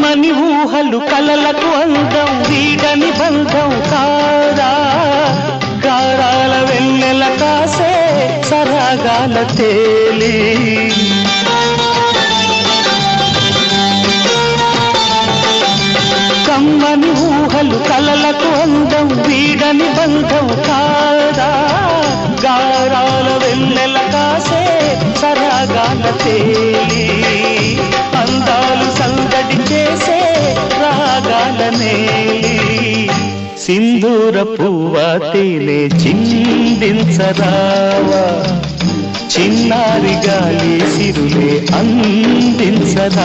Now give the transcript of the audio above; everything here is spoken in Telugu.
కమ్మని ఊహలు కలలకు అందం వీడని బంధం కాదా గారాల వెన్నెల కాసే సరాగాల తేలి కమ్మని ఊహలు కలలకు అందం వీడని బంధం కాదా గారాల వెన్నెల కాసే సరాగాల తేలి అందాలు సందడి చేసే రాగాలనే సింధూర పువ్వ తేనె చిందించరావా చిన్నారి గాలి సిరులే అందించరావా